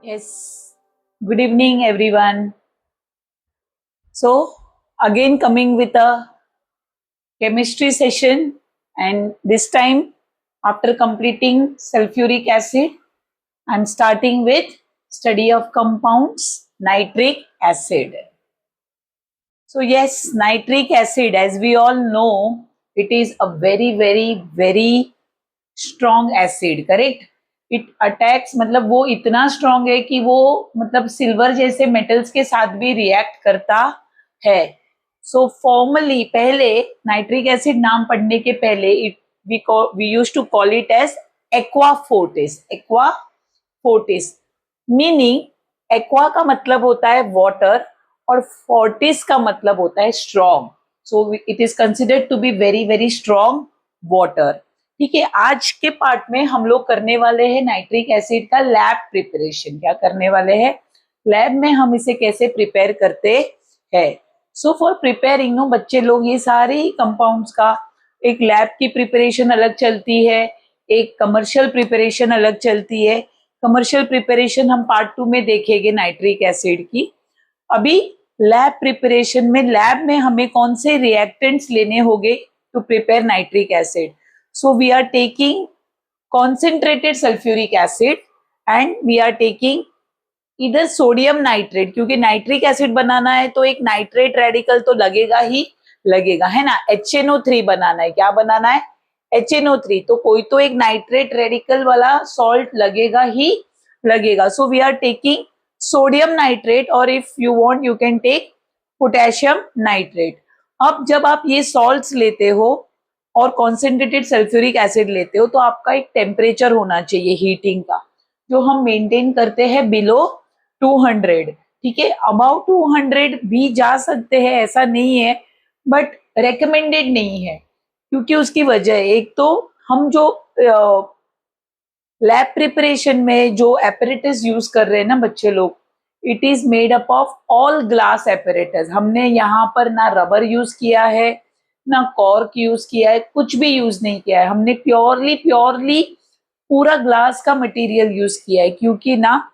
Yes, good evening, everyone. So, again, coming with a chemistry session, and this time, after completing sulfuric acid, I'm starting with study of compounds, nitric acid. So, yes, nitric acid, as we all know, it is a very strong acid correct. It attacks मतलब वो इतना strong है कि वो मतलब silver जैसे metals के साथ भी रिएक्ट करता है. सो फॉर्मली पहले नाइट्रिक एसिड नाम पढ़ने के पहले it we use to call it as aqua fortis meaning aqua का मतलब होता है वाटर और फोर्टिस का मतलब होता है strong. So it is considered to be very strong water. ठीक है, आज के पार्ट में हम लोग करने वाले हैं नाइट्रिक एसिड का लैब प्रिपरेशन. क्या करने वाले हैं? लैब में हम इसे कैसे प्रिपेयर करते हैं. सो फॉर प्रिपेयरिंग नो बच्चे लोग ये सारे कंपाउंड्स का एक लैब की प्रिपरेशन अलग चलती है, एक कमर्शियल प्रिपरेशन अलग चलती है. कमर्शियल प्रिपरेशन हम पार्ट 2 में देखेंगे नाइट्रिक एसिड की. अभी लैब प्रिपरेशन में लैब में हमें कौन से रिएक्टेंट्स लेने होंगे to prepare nitric acid. So we are taking concentrated sulfuric acid and we are taking either sodium nitrate, क्योंकि नाइट्रिक एसिड बनाना है तो एक नाइट्रेट रेडिकल तो लगेगा ही लगेगा, है ना. HNO3 बनाना है. क्या बनाना है? HNO3. तो कोई तो एक नाइट्रेट रेडिकल वाला सॉल्ट लगेगा ही लगेगा. So we are taking sodium nitrate और if you want you can take potassium nitrate. अब जब आप ये सॉल्ट्स लेते हो और कॉन्सेंट्रेटेड सल्फ्यूरिक एसिड लेते हो तो आपका एक टेम्परेचर होना चाहिए हीटिंग का, जो हम मेंटेन करते हैं बिलो 200. ठीक है, अबाउट 200 भी जा सकते हैं, ऐसा नहीं है, बट रेकमेंडेड नहीं है. क्योंकि उसकी वजह एक तो हम जो लैब प्रिपरेशन में जो एपरेटस यूज कर रहे हैं ना बच्चे लोग, it is made up of all glass apparatus. हमने यहाँ पर ना रबर यूज किया है, ना कॉर्क यूज किया है, कुछ भी यूज नहीं किया है. हमने प्योरली पूरा ग्लास का मटेरियल यूज किया है. क्योंकि ना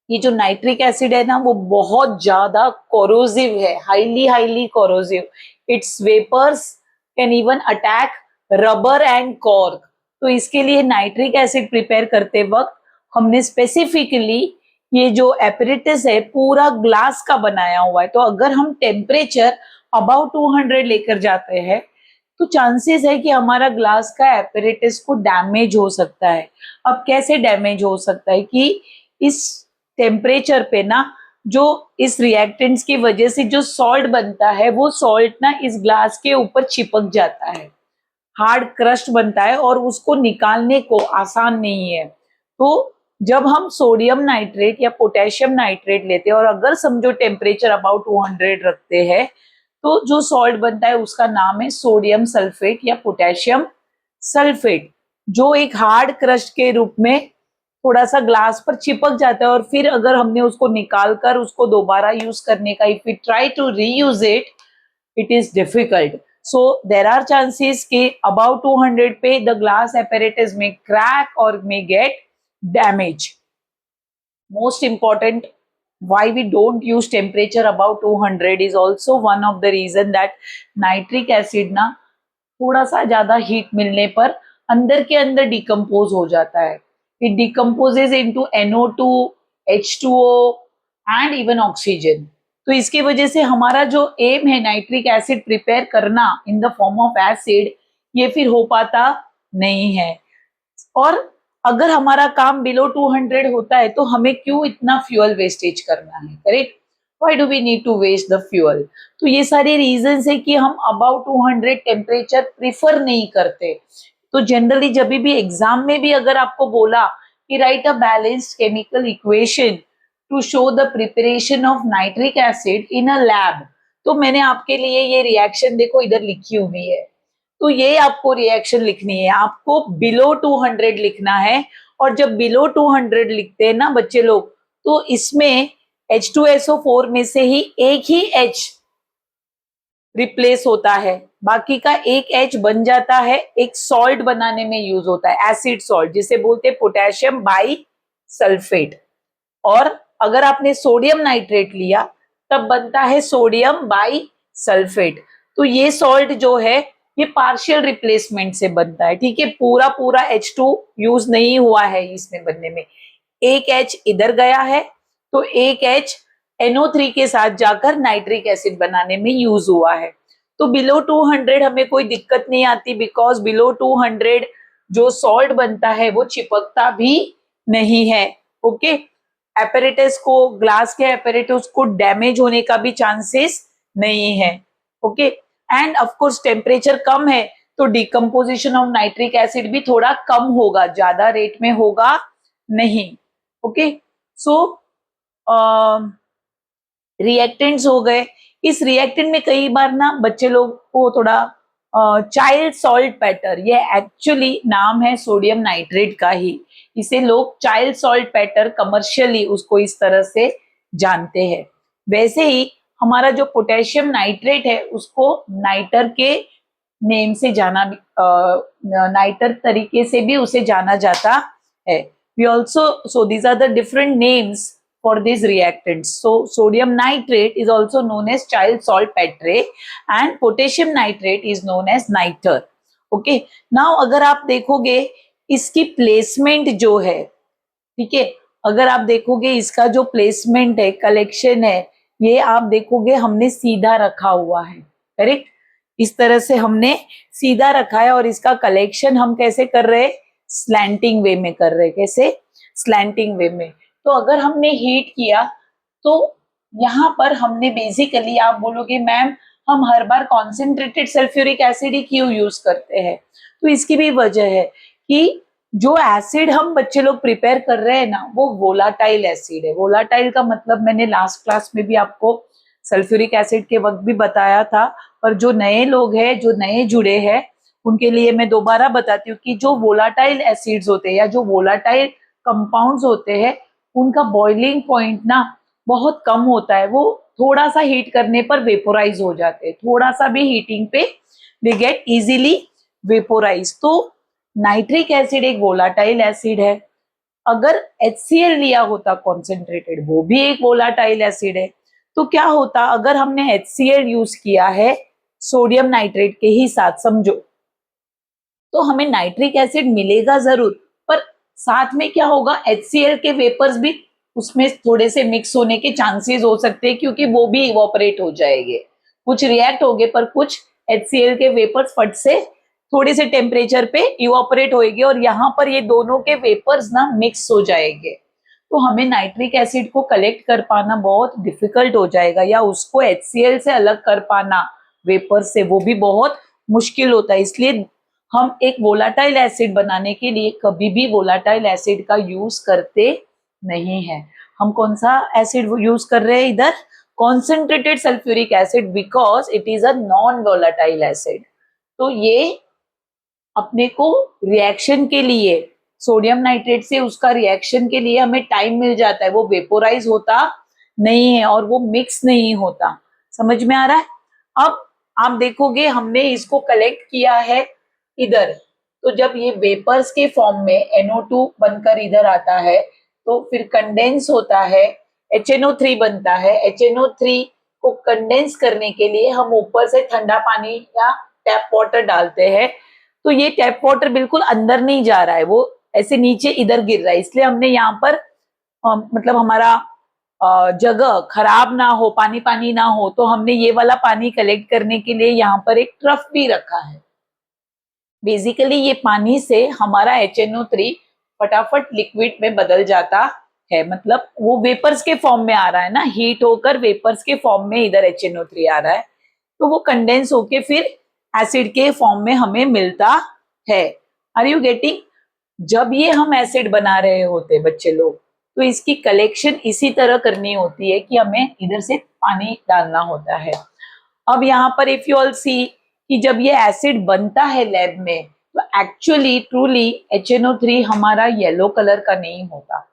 ये जो नाइट्रिक एसिड है ना वो बहुत ज्यादा कोरोसिव है, highly corrosive. Its vapours can even attack rubber and cork. तो इसके लिए नाइट्रिक एसिड प्रिपेयर करते वक्त हमने स्पेसिफिकली ये जो एपरेटस है पूरा ग्लास का बनाया हुआ है. तो अगर हम टेम्परेचर अबाउट 200 लेकर जाते हैं तो चांसेस है कि हमारा ग्लास का एपरेटस को डैमेज हो सकता है. अब कैसे डैमेज हो सकता है कि इस टेम्परेचर पे ना जो इस रिएक्टेंट्स की वजह से जो सॉल्ट बनता है वो सॉल्ट ना इस ग्लास के ऊपर चिपक जाता है, हार्ड क्रस्ट बनता है और उसको निकालने को आसान नहीं है. तो जब हम सोडियम नाइट्रेट या पोटेशियम नाइट्रेट लेते हैं और अगर समझो टेम्परेचर अबाउट 200 रखते हैं तो जो सॉल्ट बनता है उसका नाम है सोडियम सल्फेट या पोटेशियम सल्फेट, जो एक हार्ड क्रस्ट के रूप में थोड़ा सा ग्लास पर चिपक जाता है. और फिर अगर हमने उसको निकाल कर उसको दोबारा यूज करने का, if we try to reuse it is difficult. So there are chances के अबाउट 200 पे द ग्लास एपरेटस में क्रैक और may get damage. Most important why we don't use temperature above 200 is also one of the reason that nitric acid ना थोड़ा सा ज्यादा heat मिलने पर अंदर के अंदर डिकम्पोज हो जाता है. it decomposes into NO2, H2O and even oxygen. तो इसकी वजह से हमारा जो एम है नाइट्रिक एसिड प्रिपेयर करना in the form of acid, ये फिर हो पाता नहीं है. और अगर हमारा काम बिलो 200 होता है तो हमें क्यों इतना फ्यूल वेस्टेज करना है, correct. Why do we need to waste the fuel. तो ये सारे रीजंस है कि हम अबाउट 200 टेम्परेचर प्रिफर नहीं करते. तो जनरली जब भी एग्जाम में भी अगर आपको बोला कि right a balanced chemical equation two show the preparation of nitric acid in a lab, तो मैंने आपके लिए ये रिएक्शन देखो इधर लिखी हुई है. तो ये आपको रिएक्शन लिखनी है, आपको बिलो 200 लिखना है. और जब बिलो 200 लिखते हैं ना बच्चे लोग, तो इसमें H2SO4 में से ही एक ही H रिप्लेस होता है, बाकी का एक H बन जाता है, एक सॉल्ट बनाने में यूज होता है, एसिड सॉल्ट जिसे बोलते हैं पोटेशियम बाई सल्फेट. और अगर आपने सोडियम नाइट्रेट लिया तब बनता है सोडियम बाई सल्फेट। तो ये सॉल्ट जो है ये पार्शियल रिप्लेसमेंट से बनता है, ठीक है, पूरा पूरा H2 यूज नहीं हुआ है इसमें बनने में। एक H इधर गया है तो एक H NO3 के साथ जाकर नाइट्रिक एसिड बनाने में यूज हुआ है। तो बिलो 200 हमें कोई दिक्कत नहीं आती, बिकॉज बिलो 200 जो सॉल्ट बनता है वो चिपकता भी नहीं है। ओके, एपेरेटस को, ग्लास के एपेरेटस को डैमेज होने का भी चांसेस नहीं है। Okay, and of course temperature कम है तो डिकम्पोजिशन ऑफ नाइट्रिक एसिड भी थोड़ा कम होगा, ज्यादा रेट में होगा नहीं। ओके, सो रिएक्टेंट्स हो गए। इस रिएक्टेंट में कई बार ना बच्चे लोग को थोड़ा चाइल्ड सॉल्ट पैटर, ये एक्चुअली नाम है सोडियम नाइट्रेट का ही, इसे लोग चाइल्ड सॉल्ट पैटर कमर्शियली उसको इस तरह से जानते हैं। वैसे ही हमारा जो पोटेशियम नाइट्रेट है उसको नाइटर के नेम से जाना, नाइटर तरीके से भी उसे जाना जाता है। We also, so these are the different names for these reactants. So sodium nitrate is also known as child saltpetre and potassium nitrate is known as niter. Okay, now अगर आप देखोगे इसकी प्लेसमेंट जो है, ठीक है, अगर आप देखोगे इसका जो प्लेसमेंट है, कलेक्शन है, ये आप देखोगे हमने सीधा रखा हुआ है, करेक्ट, इस तरह से हमने सीधा रखा है और इसका कलेक्शन हम कैसे कर रहे हैं, स्लैंटिंग वे में कर रहे हैं। कैसे, स्लैंटिंग वे में। तो अगर हमने हीट किया तो यहाँ पर हमने बेसिकली, आप बोलोगे मैम हम हर बार कॉन्सेंट्रेटेड सल्फ्यूरिक एसिड ही क्यों यूज करते हैं, तो इसकी भी वजह है कि जो एसिड हम बच्चे लोग प्रिपेयर कर रहे हैं ना वो वोलाटाइल एसिड है। वोलाटाइल का मतलब मैंने लास्ट क्लास में भी आपको सल्फ्यूरिक एसिड के वक्त भी बताया था, पर जो नए लोग हैं, जो नए जुड़े हैं, उनके लिए मैं दोबारा बताती हूँ कि जो वोलाटाइल एसिड्स होते हैं या जो वोलाटाइल कंपाउंड्स होते हैं उनका बॉइलिंग पॉइंट ना बहुत कम होता है, वो थोड़ा सा हीट करने पर वेपोराइज हो जाते हैं, थोड़ा सा भी हीटिंग पे दे गेट इजीली वेपोराइज। तो नाइट्रिक एसिड एक वोलाटाइल एसिड है। अगर HCl लिया होता कॉन्सेंट्रेटेड, वो भी एक वोलाटाइल एसिड है। तो क्या होता अगर हमने HCl यूज किया है सोडियम नाइट्रेट के ही साथ, समझो, तो हमें नाइट्रिक एसिड मिलेगा जरूर, पर साथ में क्या होगा, HCl के वेपर्स भी उसमें थोड़े से मिक्स होने के चांसेस हो सकते हैं, क्योंकि वो भी इवोपरेट हो जाएंगे, कुछ रिएक्ट होंगे पर कुछ HCl के वेपर्स फट से थोड़े से टेम्परेचर पे इवोपरेट होएंगे और यहाँ पर ये दोनों के वेपर्स ना मिक्स हो जाएंगे। तो हमें नाइट्रिक एसिड को कलेक्ट कर पाना बहुत डिफिकल्ट हो जाएगा, या उसको HCl से अलग कर पाना वेपर से, वो भी बहुत मुश्किल होता है। इसलिए हम एक वोलाटाइल एसिड बनाने के लिए कभी भी वोलाटाइल एसिड का यूज करते नहीं है। हम कौन सा एसिड यूज कर रहे हैं इधर, concentrated sulphuric acid, because it is a non volatile acid. तो ये अपने को रिएक्शन के लिए सोडियम नाइट्रेट से उसका रिएक्शन के लिए हमें टाइम मिल जाता है, वो वेपोराइज होता नहीं है और वो मिक्स नहीं होता। समझ में आ रहा है? अब आप देखोगे हमने इसको कलेक्ट किया है इधर, तो जब ये वेपर्स के फॉर्म में NO2 बनकर इधर आता है तो फिर कंडेंस होता है, HNO3 बनता है। HNO3 को कंडेंस करने के लिए हम ऊपर से ठंडा पानी या टैप वाटर डालते हैं, तो ये टैप वाटर बिल्कुल अंदर नहीं जा रहा है, वो ऐसे नीचे इधर गिर रहा है। इसलिए हमने यहाँ पर मतलब हमारा जगह खराब ना हो, पानी पानी ना हो, तो हमने ये वाला पानी कलेक्ट करने के लिए यहाँ पर एक ट्रफ भी रखा है। बेसिकली ये पानी से हमारा HNO3 फटाफट लिक्विड में बदल जाता है, मतलब वो वेपर्स के फॉर्म में आ रहा है ना, हीट होकर वेपर्स के फॉर्म में इधर HNO3 आ रहा है, तो वो कंडेंस होके फिर एसिड के फॉर्म में हमें मिलता है। Are you getting? जब ये हम एसिड बना रहे होते बच्चे लोग, तो इसकी कलेक्शन इसी तरह करनी होती है कि हमें इधर से पानी डालना होता है। अब यहाँ पर इफ यू ऑल सी कि जब ये एसिड बनता है लैब में, तो एक्चुअली ट्रूली HNO3 हमारा येलो कलर का नहीं होता,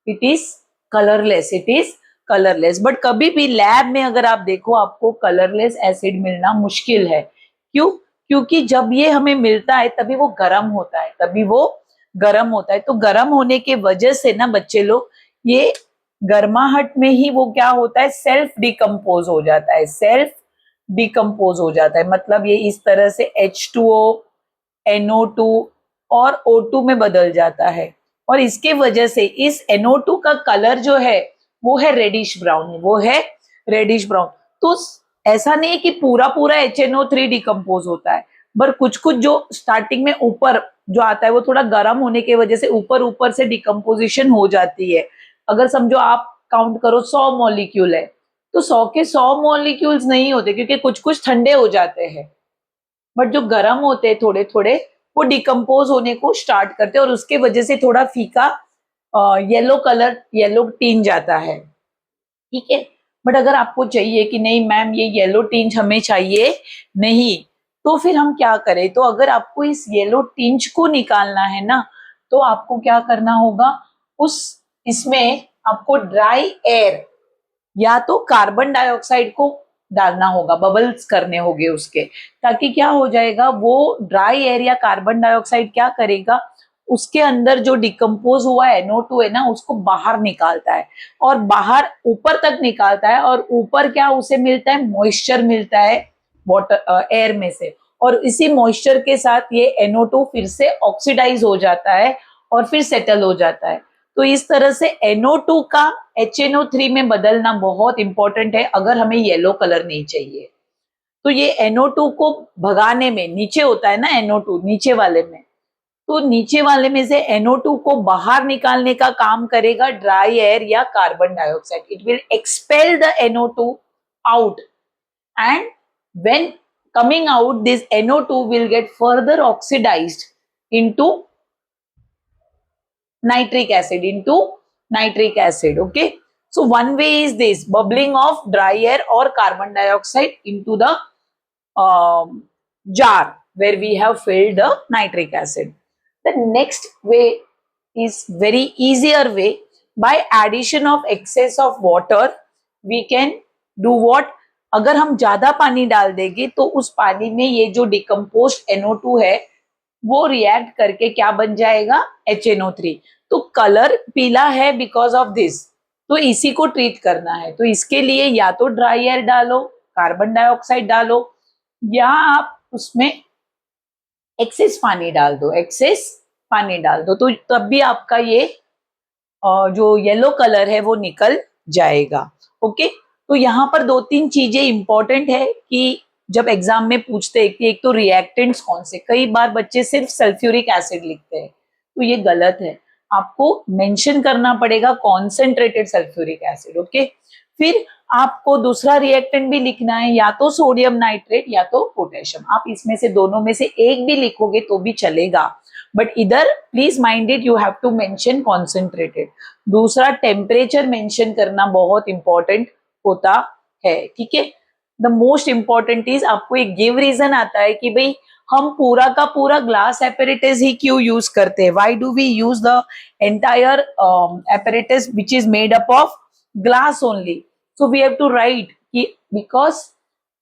it is colourless, it is colourless. But कभी भी लैब में अगर आप देखो आपको कलरलेस एसिड मिलना मुश्किल है। क्यों? क्योंकि जब ये हमें मिलता है तभी वो गर्म होता है, तभी वो गर्म होता है। तो गर्म होने के वजह से ना बच्चे लोग ये गर्माहट में ही वो क्या होता है, सेल्फ डिकम्पोज हो जाता है, सेल्फ डिकम्पोज हो जाता है, मतलब ये इस तरह से H2O, NO2 और O2 में बदल जाता है। और इसके वजह से इस NO2 का कलर जो है वो है रेडिश ब्राउन, वो है रेडिश ब्राउन। तो ऐसा नहीं है कि पूरा पूरा HNO3 डिकम्पोज होता है, पर कुछ कुछ जो स्टार्टिंग में ऊपर जो आता है वो थोड़ा गर्म होने की वजह से ऊपर ऊपर से डिकम्पोजिशन हो जाती है। अगर समझो आप काउंट करो 100 मॉलिक्यूल है, तो 100 के 100 मॉलिक्यूल्स नहीं होते, क्योंकि कुछ कुछ ठंडे हो जाते हैं, बट जो गर्म होते हैं थोड़े थोड़े वो डिकम्पोज होने को स्टार्ट करते हैं और उसके वजह से थोड़ा फीका येलो कलर, येलो टिंज आता है, ठीक है। बट अगर आपको चाहिए कि नहीं मैम ये येलो टिंज हमें चाहिए नहीं, तो फिर हम क्या करें, तो अगर आपको इस येलो टिंज को निकालना है ना, तो आपको क्या करना होगा, उस इसमें आपको ड्राई एयर या तो कार्बन डाइऑक्साइड को डालना होगा, बबल्स करने होंगे उसके, ताकि क्या हो जाएगा, वो ड्राई एयर या कार्बन डाइऑक्साइड क्या करेगा, उसके अंदर जो डिकम्पोज हुआ NO2 है ना उसको बाहर निकालता है, और बाहर ऊपर तक निकालता है, और ऊपर क्या उसे मिलता है, मॉइस्चर मिलता है वाटर एयर में से, और इसी मॉइस्चर के साथ ये NO2 फिर से ऑक्सीडाइज हो जाता है और फिर सेटल हो जाता है। तो इस तरह से NO2 का HNO3 में बदलना बहुत इंपॉर्टेंट है अगर हमें येलो कलर नहीं चाहिए। तो ये NO2 को भगाने में, नीचे होता है ना NO2 नीचे वाले में, तो नीचे वाले में से NO2 को बाहर निकालने का काम करेगा ड्राई एयर या carbon dioxide. It will expel the NO2 out, and when coming out this NO2 will get further oxidized into nitric acid. Okay, so one way is this bubbling of dry air or carbon dioxide into the jar where we have filled the nitric acid. The next way is very easier way. By addition of excess of water we can do what, अगर हम ज्यादा पानी डाल देंगे तो उस पानी में ये जो डिकम्पोज्ड NO2 है वो रिएक्ट करके क्या बन जाएगा, HNO3। तो कलर पीला है बिकॉज ऑफ दिस, तो इसी को ट्रीट करना है। तो इसके लिए या तो ड्राई एयर डालो, कार्बन डाइऑक्साइड डालो, या आप उसमें एक्सेस पानी डाल दो, तो तब भी आपका ये जो येलो कलर है वो निकल जाएगा। ओके, तो यहाँ पर दो तीन चीजें इंपॉर्टेंट है कि जब एग्जाम में पूछते हैं कि एक तो रिएक्टेंट्स कौन से, कई बार बच्चे सिर्फ सल्फ्यूरिक एसिड लिखते हैं, तो ये गलत है, आपको मेंशन करना पड़ेगा कॉन्सेंट्रेटेड सल्फ्यूरिक एसिड। ओके, फिर आपको दूसरा रिएक्टेंट भी लिखना है, या तो सोडियम नाइट्रेट या तो पोटेशियम, आप इसमें से दोनों में से एक भी लिखोगे तो भी चलेगा, बट इधर please mind it you have to mention concentrated. दूसरा टेम्परेचर मेंशन करना बहुत इंपॉर्टेंट होता है, ठीक है। द मोस्ट इंपॉर्टेंट इज आपको एक गिव रीजन आता है कि भाई हम पूरा का पूरा ग्लास एपरेटस ही क्यों यूज करते हैं, why do we use the entire apparatus which is made up of glass only. So we have to write कि because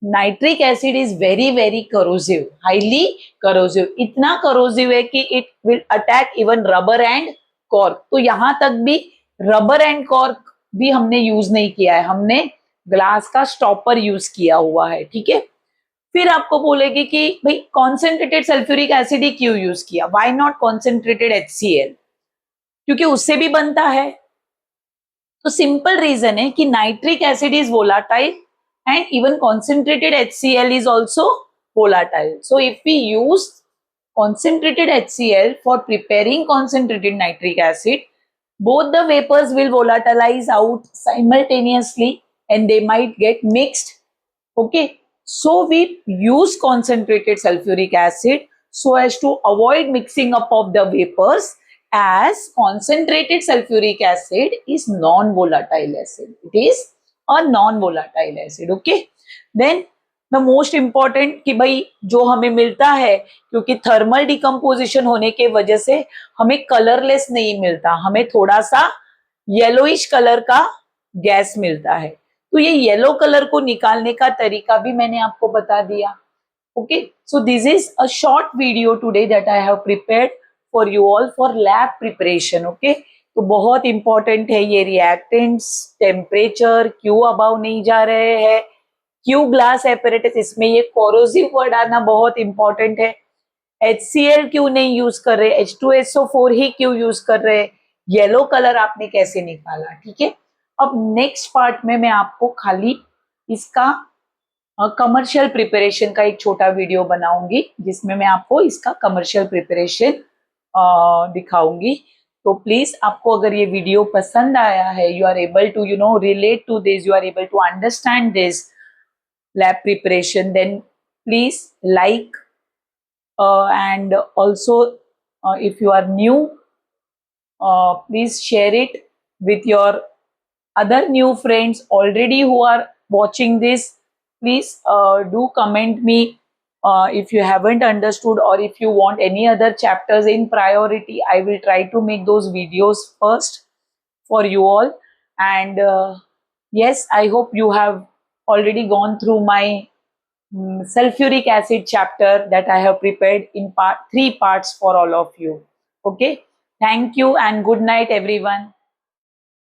nitric acid is very very corrosive, highly corrosive, इतना corrosive है कि it will attack even rubber and cork. तो यहां तक भी rubber and cork भी हमने यूज नहीं किया है, हमने ग्लास का स्टॉपर यूज किया हुआ है, ठीक है। फिर आपको बोलेगी कि भाई कॉन्सेंट्रेटेड सल्फ्यूरिक एसिड ही क्यों यूज किया, व्हाई नॉट कॉन्सेंट्रेटेड HCl, क्योंकि उससे भी बनता है। तो सिंपल रीजन है कि nitric acid is volatile and even concentrated HCl is also volatile. So if we use concentrated HCl for preparing concentrated nitric acid, both the vapors will volatilize out simultaneously and they might get mixed. Okay, so we use concentrated sulfuric acid so as to avoid mixing up of the vapors, as concentrated sulfuric acid is non-volatile acid. It is a non-volatile acid. Okay, then the most important कि भाई जो हमें मिलता है, क्योंकि thermal decomposition होने के वजह से हमें कलरलेस नहीं मिलता, हमें थोड़ा सा येलोइश कलर का गैस मिलता है। तो ये येलो कलर को निकालने का तरीका भी मैंने आपको बता दिया। Okay, so this is a short video today that I have prepared for you all for lab preparation. Okay, तो बहुत इंपॉर्टेंट है ये रिएक्टेंट्स, टेम्परेचर क्यों अबाव नहीं जा रहे हैं, क्यों ग्लास एपरेटस, इसमें ये कोरोसिव वर्ड आना बहुत इंपॉर्टेंट है। HCl क्यों नहीं यूज कर रहे, H2SO4 ही क्यों यूज कर रहे, येलो कलर आपने कैसे निकाला, ठीक है। अब नेक्स्ट पार्ट में मैं आपको खाली इसका कमर्शियल प्रिपरेशन का एक छोटा वीडियो बनाऊंगी, जिसमें मैं आपको इसका कमर्शियल प्रिपरेशन दिखाऊंगी। तो प्लीज आपको अगर ये वीडियो पसंद आया है, you are able to relate to this, you are able to understand this lab preparation, then please like, and also if you are new, please share it with your other new friends already who are watching this. Please do comment me if you haven't understood, or if you want any other chapters in priority. I will try to make those videos first for you all. And yes, I hope you have already gone through my sulfuric acid chapter that I have prepared in 3 parts for all of you. Okay, thank you and good night everyone.